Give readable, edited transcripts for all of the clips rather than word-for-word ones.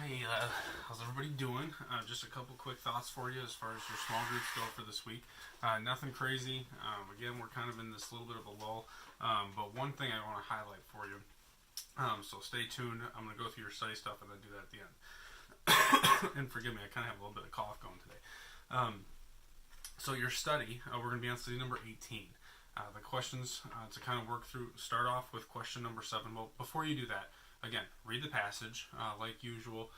Hey, how's everybody doing? Just a couple quick thoughts for you as far as your small groups go for this week. Nothing crazy. Again, we're kind of in this little bit of a lull. But one thing I want to highlight for you. So stay tuned. I'm going to go through your study stuff and then do that at the end. And forgive me, I kind of have a little bit of cough going today. So your study, we're going to be on study number 18. The questions to kind of work through, start off with question number 7. Well, before you do that, again, read the passage like usual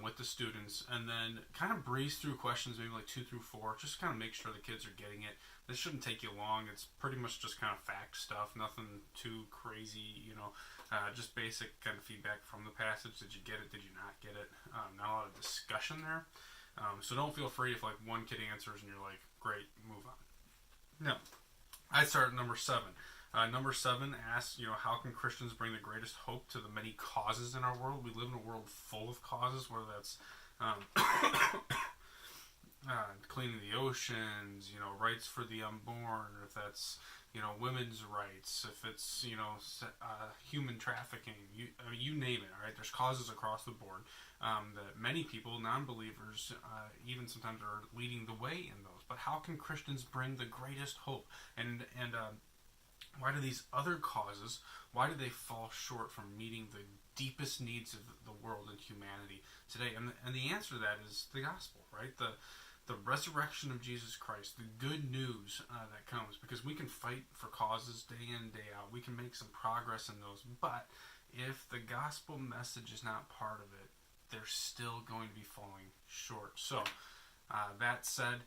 with the students, and then kind of breeze through questions, maybe like 2 through 4. Just kind of make sure the kids are getting it. This shouldn't take you long. It's pretty much just kind of fact stuff, nothing too crazy, just basic kind of feedback from the passage. Did you get it? Did you not get it? Not a lot of discussion there. So don't feel free if like one kid answers and you're like, great, move on. No. I start at number 7. Number 7 asks, how can Christians bring the greatest hope to the many causes in our world? We live in a world full of causes, whether that's cleaning the oceans, rights for the unborn, or if that's, women's rights, if it's, human trafficking, you name it, all right? There's causes across the board that many people, non-believers, even sometimes are leading the way in those. But how can Christians bring the greatest hope? And why do these other causes, why do they fall short from meeting the deepest needs of the world and humanity today? And the answer to that is the gospel, right? The resurrection of Jesus Christ, the good news that comes, because we can fight for causes day in, day out. We can make some progress in those, but if the gospel message is not part of it, they're still going to be falling short. So, that said,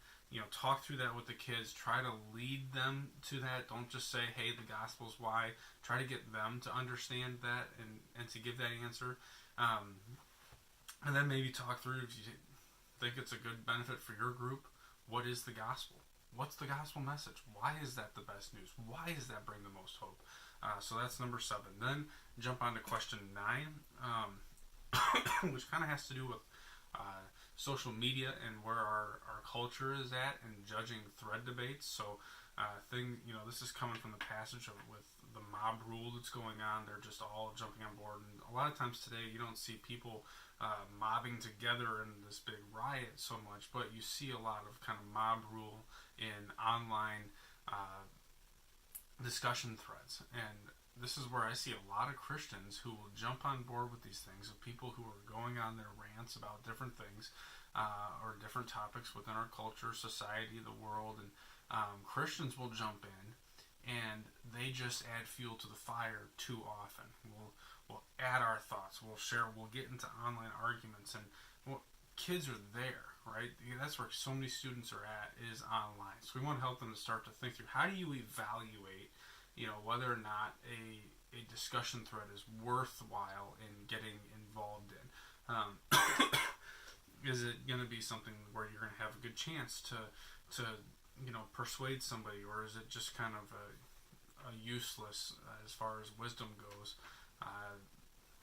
talk through that with the kids. Try to lead them to that. Don't just say, hey, the gospel's why. Try to get them to understand that and to give that answer. And then maybe talk through, if you think it's a good benefit for your group, what is the gospel? What's the gospel message? Why is that the best news? Why does that bring the most hope? So that's number 7. Then jump on to question 9, which kind of has to do with social media and where our culture is at and judging thread debates. So this is coming from the passage with the mob rule that's going on. They're just all jumping on board, and a lot of times today you don't see people mobbing together in this big riot so much, but you see a lot of kind of mob rule in online discussion threads. And this is where I see a lot of Christians who will jump on board with these things, of people who are going on their rants about different things or different topics within our culture, society, the world, and Christians will jump in and they just add fuel to the fire too often. We'll add our thoughts, we'll get into online arguments, and kids are there, right? That's where so many students are at, is online. So we want to help them to start to think through, how do you evaluate whether or not a discussion thread is worthwhile in getting involved in. Is it going to be something where you're going to have a good chance to persuade somebody, or is it just kind of a useless, as far as wisdom goes,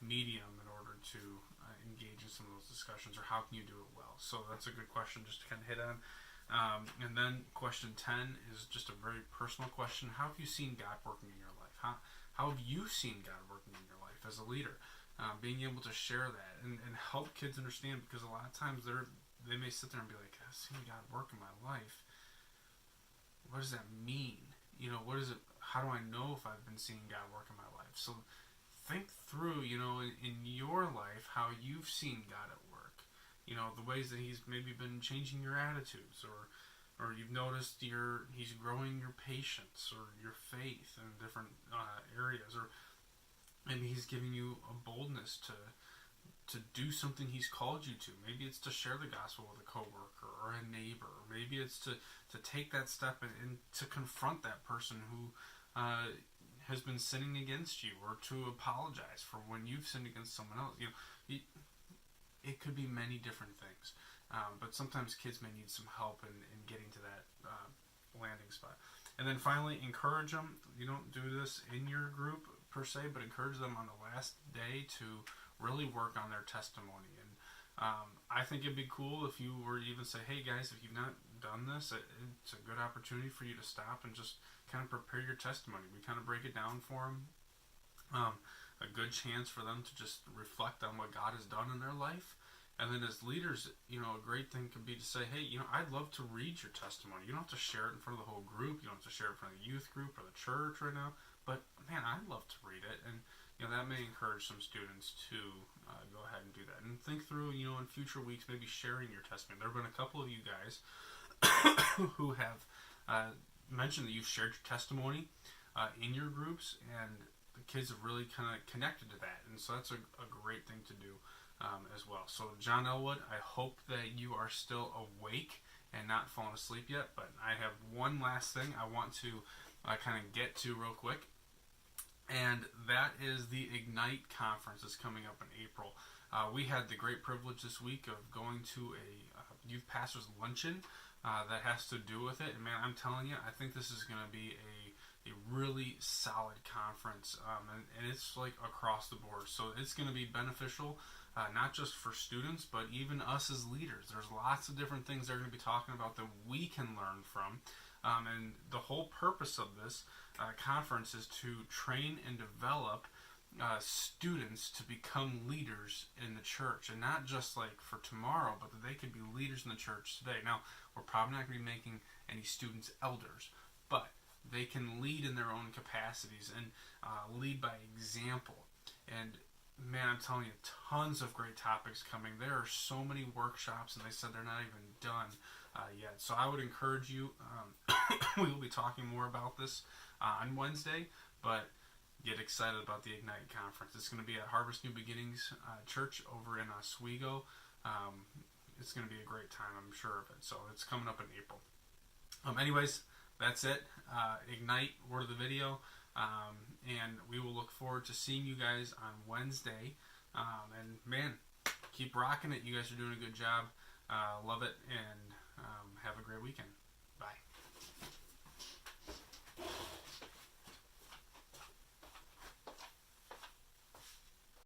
medium in order to engage in some of those discussions, or how can you do it well? So that's a good question just to kind of hit on. And then question 10 is just a very personal question. How have you seen God working in your life? How have you seen God working in your life as a leader? Being able to share that and help kids understand, because a lot of times they may sit there and be like, I've seen God work in my life. What does that mean? What is it? How do I know if I've been seeing God work in my life? So think through, in your life, how you've seen God at work. The ways that He's maybe been changing your attitudes, or you've noticed He's growing your patience or your faith in different areas, or maybe He's giving you a boldness to do something He's called you to. Maybe it's to share the gospel with a coworker or a neighbor. Maybe it's to take that step and to confront that person who has been sinning against you, or to apologize for when you've sinned against someone else. It could be many different things, but sometimes kids may need some help in getting to that landing spot. And then finally, encourage them. You don't do this in your group per se, but encourage them on the last day to really work on their testimony. And I think it'd be cool if you were to even say, hey guys, if you've not done this, it's a good opportunity for you to stop and just kind of prepare your testimony. We kind of break it down for them. a good chance for them to just reflect on what God has done in their life. And then as leaders, a great thing could be to say, hey, I'd love to read your testimony. You don't have to share it in front of the whole group. You don't have to share it in front of the youth group or the church right now. But, man, I'd love to read it. And, that may encourage some students to go ahead and do that. And think through, in future weeks, maybe sharing your testimony. There have been a couple of you guys who have mentioned that you've shared your testimony in your groups, and the kids have really kind of connected to that. And so that's a great thing to do. As well. So John Elwood, I hope that you are still awake and not fallen asleep yet, but I have one last thing I want to kind of get to real quick, and that is the Ignite conference that's coming up in April. We had the great privilege this week of going to a youth pastor's luncheon that has to do with it, and man, I'm telling you, I think this is going to be a really solid conference, and it's like across the board, so it's going to be beneficial. Not just for students, but even us as leaders. There's lots of different things they're going to be talking about that we can learn from. And the whole purpose of this conference is to train and develop students to become leaders in the church. And not just like for tomorrow, but that they could be leaders in the church today. Now, we're probably not going to be making any students elders, but they can lead in their own capacities and lead by example. And man, I'm telling you, tons of great topics coming. There are so many workshops, and they said they're not even done yet. So I would encourage you, we will be talking more about this on Wednesday, but get excited about the Ignite Conference. It's going to be at Harvest New Beginnings Church over in Oswego. It's going to be a great time, I'm sure of it. So it's coming up in April. Anyways, that's it. Ignite, word of the video. And we will look forward to seeing you guys on Wednesday. And man, keep rocking it. You guys are doing a good job. Love it. And